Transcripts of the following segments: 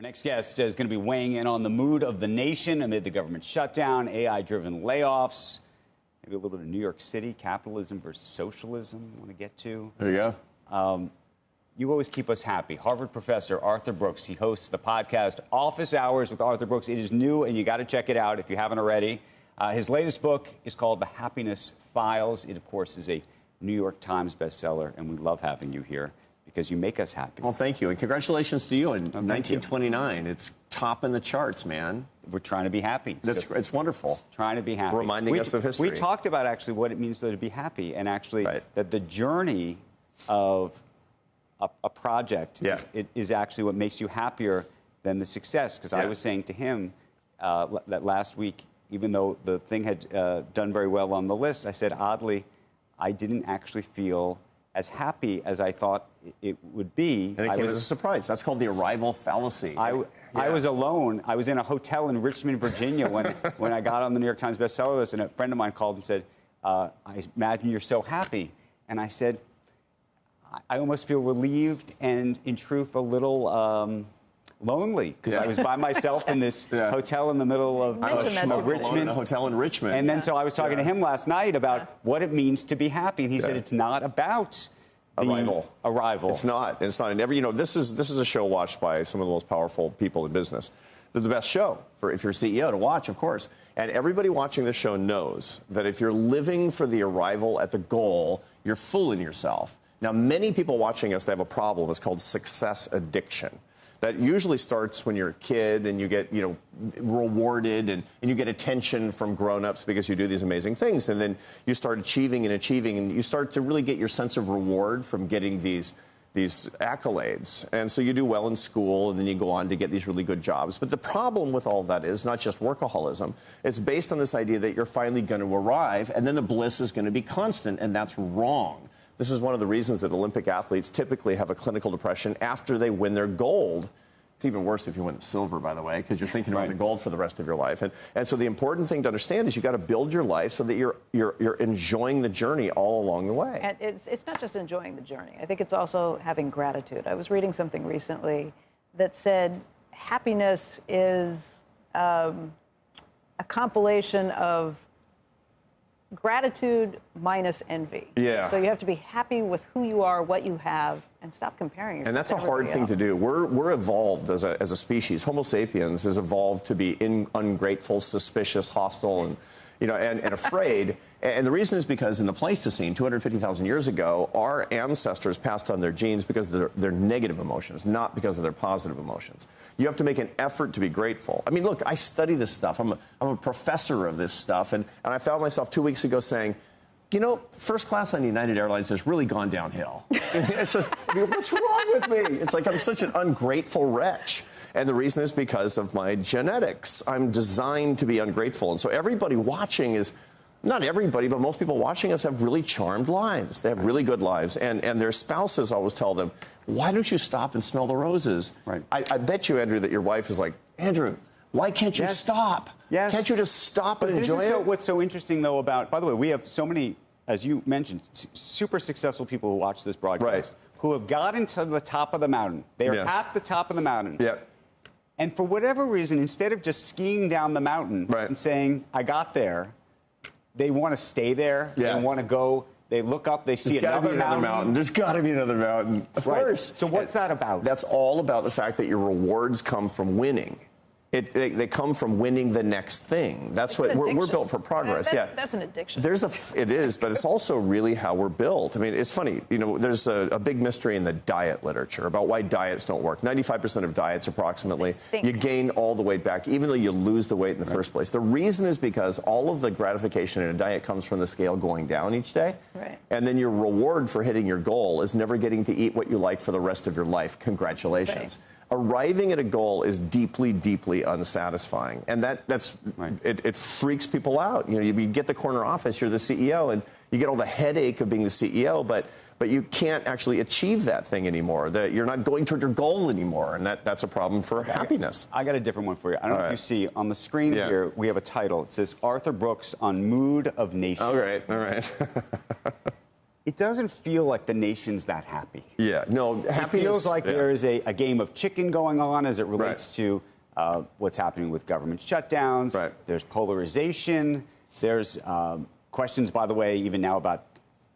Next guest is going to be weighing in on the mood of the nation amid the government shutdown, AI-driven layoffs, maybe a little bit of New York City, capitalism versus socialism I want to get to. There you go. You always keep us happy. Harvard professor Arthur Brooks, he hosts the podcast Office Hours with Arthur Brooks. It is new, and you got to check it out if you haven't already. His latest book is called The Happiness Files. It, of course, is a New York Times bestseller, and we love having you here because you make us happy. Well, thank you. And congratulations to you. In 1929, it's top in the charts, man. We're trying to be happy. It's wonderful. Trying to be happy. Reminding us of history. We talked about actually what it means to be happy, and actually that the journey of a project is actually what makes you happier than the success. Because I was saying to him that last week, even though the thing had done very well on the list, I said, oddly, I didn't actually feel as happy as I thought it would be. And it came as a surprise. That's called the arrival fallacy. I was alone. I was in a hotel in Richmond, Virginia when I got on the New York Times bestseller list, and a friend of mine called and said, I imagine you're so happy. And I said, I almost feel relieved and, in truth, a little lonely, because I was by myself in this hotel in the middle of Richmond. A hotel in Richmond. And then so I was talking to him last night about what it means to be happy, and he said it's not about the arrival. It's not. It's not. And this is a show watched by some of the most powerful people in business. They're the best show if you're a CEO to watch, of course. And everybody watching this show knows that if you're living for the arrival at the goal, you're fooling yourself. Now, many people watching us, they have a problem. It's called success addiction. That usually starts when you're a kid and you get, rewarded and you get attention from grown-ups because you do these amazing things. And then you start achieving and you start to really get your sense of reward from getting these accolades. And so you do well in school and then you go on to get these really good jobs. But the problem with all that is not just workaholism. It's based on this idea that you're finally going to arrive and then the bliss is going to be constant, and that's wrong. This is one of the reasons that Olympic athletes typically have a clinical depression after they win their gold. It's even worse if you win the silver, by the way, because you're thinking about the gold for the rest of your life. And so the important thing to understand is you got to build your life so that you're enjoying the journey all along the way. And it's not just enjoying the journey. I think it's also having gratitude. I was reading something recently that said happiness is a compilation of gratitude minus envy. Yeah. So you have to be happy with who you are, what you have, and stop comparing yourself. And that's a hard thing to do. We're evolved as a species. Homo sapiens has evolved to be ungrateful, suspicious, hostile, and afraid. And the reason is because in the Pleistocene, 250,000 years ago, our ancestors passed on their genes because of their negative emotions, not because of their positive emotions. You have to make an effort to be grateful. I mean, look, I study this stuff. I'm a professor of this stuff. And I found myself 2 weeks ago saying, first class on United Airlines has really gone downhill. What's wrong with me? It's like I'm such an ungrateful wretch. And the reason is because of my genetics. I'm designed to be ungrateful. And so everybody watching not everybody, but most people watching us have really charmed lives. They have really good lives. And their spouses always tell them, why don't you stop and smell the roses? Right. I bet you, Andrew, that your wife is like, Andrew, why can't you stop? Yes. Can't you just stop and enjoy it? What's so interesting, though, about, by the way, we have so many, as you mentioned, super successful people who watch this broadcast who have gotten to the top of the mountain. They are at the top of the mountain. Yeah. And for whatever reason, instead of just skiing down the mountain and saying, I got there, they want to stay there. They want to go. They look up. They see another mountain. There's got to be another mountain. Of course. So what's that about? That's all about the fact that your rewards come from winning. They come from winning the next thing. That's what we're built for progress. That's an addiction. It is, but it's also really how we're built. I mean, it's funny. There's a big mystery in the diet literature about why diets don't work. 95% of diets, approximately, you gain all the weight back, even though you lose the weight in the first place. The reason is because all of the gratification in a diet comes from the scale going down each day. Right. And then your reward for hitting your goal is never getting to eat what you like for the rest of your life. Congratulations. Right. Arriving at a goal is deeply, deeply unsatisfying, and it freaks people out. You get the corner office, you're the CEO, and you get all the headache of being the CEO, but you can't actually achieve that thing anymore. That you're not going toward your goal anymore, and that's a problem for happiness. I got a different one for you. I don't know if you see on the screen here. We have a title. It says Arthur Brooks on Mood of Nation. All right. it doesn't feel like the nation's that happy. Yeah, no, happiness. It feels like there is a game of chicken going on as it relates to what's happening with government shutdowns. Right. There's polarization. There's questions, by the way, even now about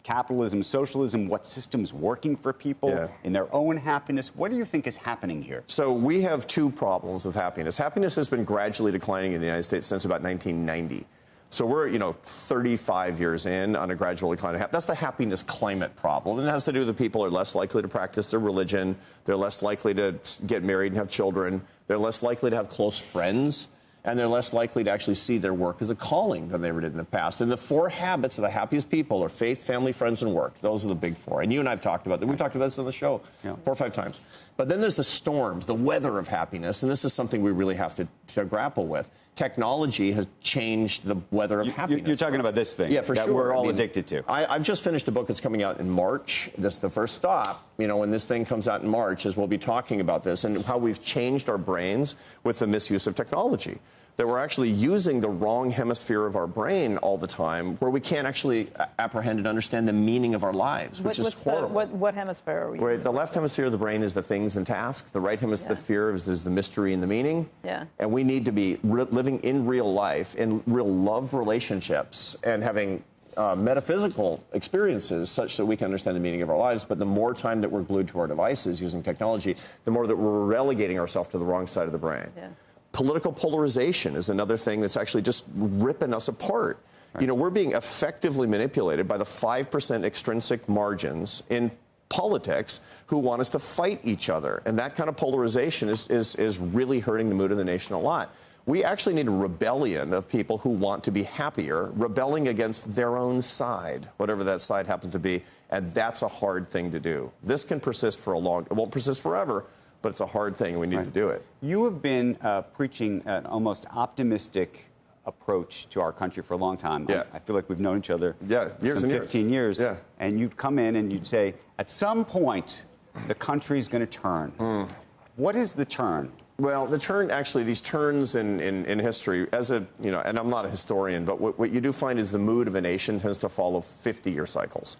capitalism, socialism, what system's working for people in their own happiness. What do you think is happening here? So we have two problems with happiness. Happiness has been gradually declining in the United States since about 1990. So we're, 35 years in on a gradual decline of happiness. That's the happiness climate problem. And it has to do with the people are less likely to practice their religion. They're less likely to get married and have children. They're less likely to have close friends. And they're less likely to actually see their work as a calling than they ever did in the past. And the four habits of the happiest people are faith, family, friends, and work. Those are the big four. And you and I have talked about that. We've talked about this on the show 4 or 5 times. But then there's the storms, the weather of happiness. And this is something we really have to grapple with. Technology has changed the weather of happiness. You're talking about this thing that we're all addicted to. I've just finished a book that's coming out in March. This is the first stop. When this thing comes out in March, is we'll be talking about this and how we've changed our brains with the misuse of technology. That we're actually using the wrong hemisphere of our brain all the time, where we can't actually apprehend and understand the meaning of our lives, which is horrible. What hemisphere are we using? The left hemisphere of the brain is the things and tasks. The right hemisphere is the mystery and the meaning. Yeah. And we need to be living in real life, in real love relationships, and having metaphysical experiences such that we can understand the meaning of our lives. But the more time that we're glued to our devices using technology, the more that we're relegating ourselves to the wrong side of the brain. Yeah. Political polarization is another thing that's actually just ripping us apart. Right. We're being effectively manipulated by the 5% extrinsic margins in politics who want us to fight each other. And that kind of polarization is really hurting the mood of the nation a lot. We actually need a rebellion of people who want to be happier, rebelling against their own side, whatever that side happens to be. And that's a hard thing to do. This can persist for it won't persist forever, but it's a hard thing, and we need to do it. You have been preaching an almost optimistic approach to our country for a long time. Yeah. I feel like we've known each other years some and 15 years. Yeah. And you'd come in and you'd say, at some point, the country's going to turn. What is the turn? Well, the turn, actually, these turns in history, and I'm not a historian, but what you do find is the mood of a nation tends to follow 50-year cycles.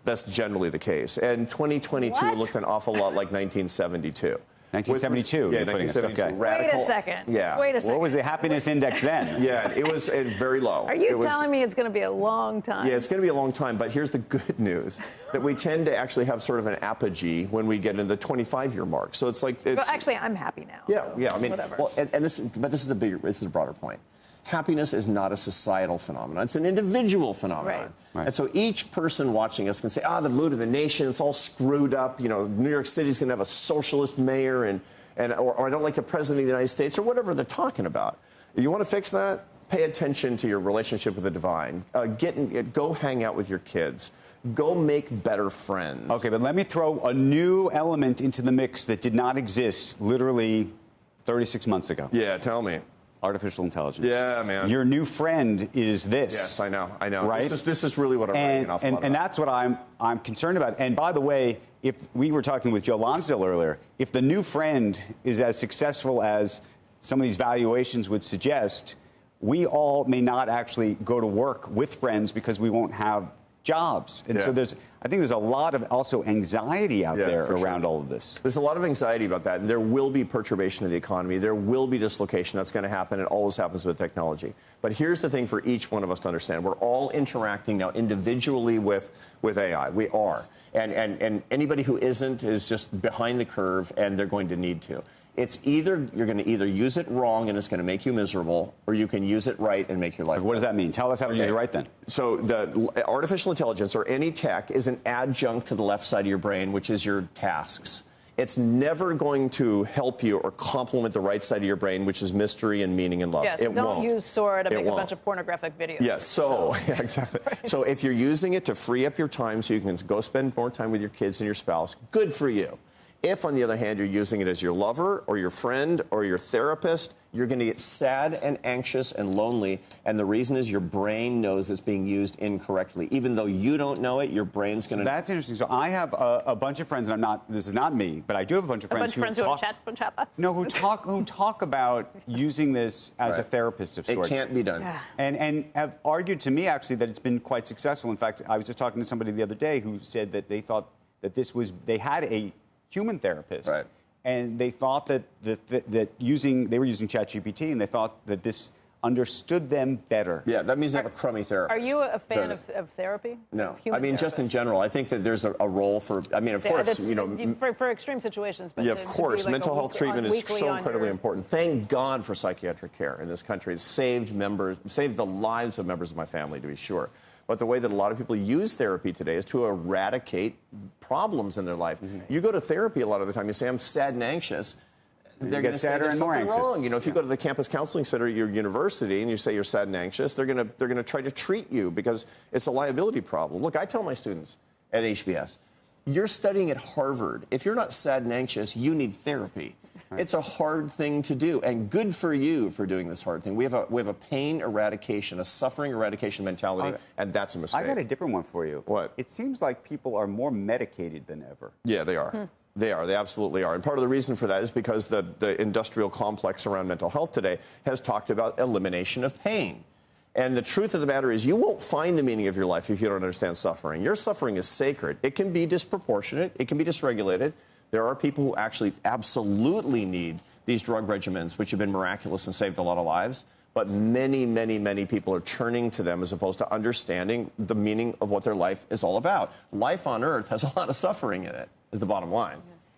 That's generally the case. And 2022 looked an awful lot like 1972. 1972? Yeah, 1972. Okay. Radical. Wait a second. Yeah. Wait a second. What was the happiness index then? Yeah, it was very low. Are you telling me it's going to be a long time? Yeah, it's going to be a long time. But here's the good news, that we tend to actually have sort of an apogee when we get into the 25-year mark. So it's like... Well, actually, I'm happy now. Yeah, so yeah. I mean, whatever. Well, this is a broader point. Happiness is not a societal phenomenon. It's an individual phenomenon. Right. And so each person watching us can say, the mood of the nation, it's all screwed up. New York City's going to have a socialist mayor, or I don't like the president of the United States, or whatever they're talking about. You want to fix that? Pay attention to your relationship with the divine. Go hang out with your kids. Go make better friends. Okay, but let me throw a new element into the mix that did not exist literally 36 months ago. Yeah, tell me. Artificial intelligence. Yeah, man. Your new friend is this. Yes, I know. Right? This is really what I'm writing off about. And that's what I'm concerned about. And by the way, if we were talking with Joe Lonsdale earlier, if the new friend is as successful as some of these valuations would suggest, we all may not actually go to work with friends because we won't have jobs. And so I think there's a lot of also anxiety out there around all of this. There's a lot of anxiety about that, and there will be perturbation of the economy. There will be dislocation. That's going to happen. It always happens with technology. But here's the thing for each one of us to understand. We're all interacting now individually with AI. We are. And anybody who isn't is just behind the curve, and they're going to need to. You're going to either use it wrong and it's going to make you miserable, or you can use it right and make your life better. What does that mean? Tell us how to use it right then. So the artificial intelligence or any tech is an adjunct to the left side of your brain, which is your tasks. It's never going to help you or complement the right side of your brain, which is mystery and meaning and love. Yes, it don't won't. use Sora to make a bunch of pornographic videos. Yes, yeah, exactly. Right. So if you're using it to free up your time so you can go spend more time with your kids and your spouse, good for you. If, on the other hand, you're using it as your lover or your friend or your therapist, You're going to get sad and anxious and lonely, and the reason is your brain knows it's being used incorrectly. Even though you don't know it, your brain's going to... That's interesting. So I have a bunch of friends, and this is not me, but I do have a bunch of friends who have chatbots? No, who talk about using this as a therapist of sorts. It can't be done. Yeah. And have argued to me, actually, that it's been quite successful. In fact, I was just talking to somebody the other day who said that they thought that they had a human therapist. Right. And they thought that they were using ChatGPT, and they thought that this understood them better. Yeah, that means they have a crummy therapist. Are you a fan of therapy? No. I mean, just in general, I think that there's a role for, I mean, of course, for extreme situations. But yeah, of course. Mental health treatment is so incredibly important. Thank God for psychiatric care in this country. It's saved the lives of members of my family, to be sure. But the way that a lot of people use therapy today is to eradicate problems in their life. You go to therapy a lot of the time, you say, I'm sad and anxious. They're going to say there's something wrong. You know, if you go to the campus counseling center at your university and you say you're sad and anxious, they're going to try to treat you because it's a liability problem. Look, I tell my students at HBS, you're studying at Harvard. If you're not sad and anxious, you need therapy. It's a hard thing to do, and good for you for doing this hard thing. We have a pain eradication, a suffering eradication mentality, and that's a mistake. I got a different one for you. What? It seems like people are more medicated than ever. Yeah, they are. They are. They absolutely are. And part of the reason for that is because the industrial complex around mental health today has talked about elimination of pain. And the truth of the matter is you won't find the meaning of your life if you don't understand suffering. Your suffering is sacred. It can be disproportionate. It can be dysregulated. There are people who actually absolutely need these drug regimens, which have been miraculous and saved a lot of lives. But many, many, many people are turning to them as opposed to understanding the meaning of what their life is all about. Life on Earth has a lot of suffering in it, is the bottom line.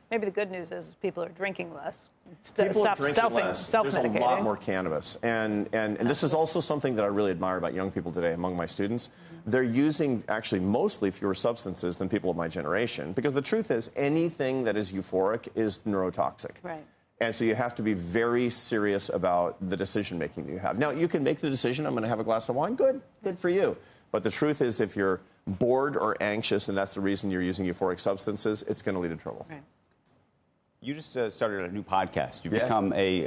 Maybe the good news is people are drinking less. People are drinking less. There's a self-medicating. lot more cannabis. And this is also something that I really admire about young people today among my students. They're using actually mostly fewer substances than people of my generation because the truth is anything that is euphoric is neurotoxic. Right. And so you have to be very serious about the decision-making that you have. Now, you can make the decision, I'm going to have a glass of wine. Good for you. But the truth is if you're bored or anxious and that's the reason you're using euphoric substances, it's going to lead to trouble. Right. You just started a new podcast. You've become a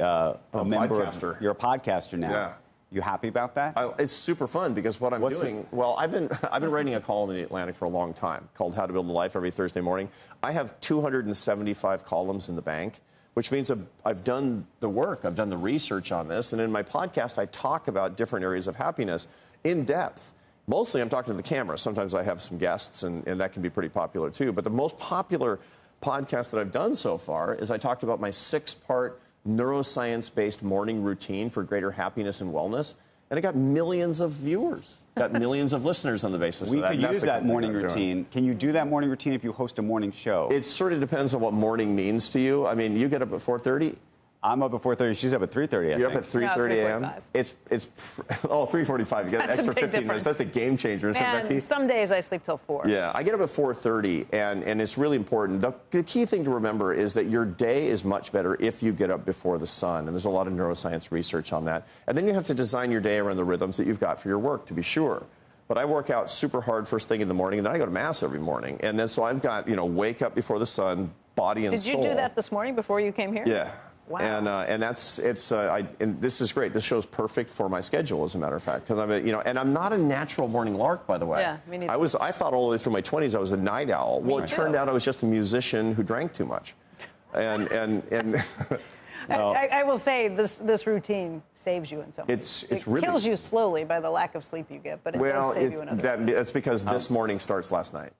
member. Podcaster. You're a podcaster now. Yeah. You happy about that? It's super fun because what I'm doing. Well, I've been writing a column in the Atlantic for a long time called "How to Build a Life" every Thursday morning. I have 275 columns in the bank, which means I've done the work, I've done the research on this, and in my podcast I talk about different areas of happiness in depth. Mostly I'm talking to the camera. Sometimes I have some guests, and that can be pretty popular too. But the most popular podcast that I've done so far is I talked about my 6-part neuroscience-based morning routine for greater happiness and wellness, and it got millions of viewers, got millions of listeners on the basis of that. We could use that morning routine. Can you do that morning routine if you host a morning show? It sort of depends on what morning means to you. I mean, you get up at 4:30. I'm up at 4:30. She's up at 3:30. You're up at 3:30 a.m. It's 3:45. You get an extra 15 minutes. That's a game changer, isn't it, Becky? Some days I sleep till 4. Yeah, I get up at 4:30, and it's really important. The key thing to remember is that your day is much better if you get up before the sun, and there's a lot of neuroscience research on that. And then you have to design your day around the rhythms that you've got for your work, to be sure. But I work out super hard first thing in the morning, and then I go to mass every morning. And then so I've got, wake up before the sun, body and soul. Did you do that this morning before you came here? Yeah. Wow. And and this is great. This show's perfect for my schedule, as a matter of fact, because and I'm not a natural morning lark, by the way. Yeah, me neither. I thought all the way through my 20s I was a night owl. Well, it turned out I was just a musician who drank too much, and. Well, I will say this routine saves you in some ways. It really kills you slowly by the lack of sleep you get, but it does save you in other ways. That's because this morning starts last night.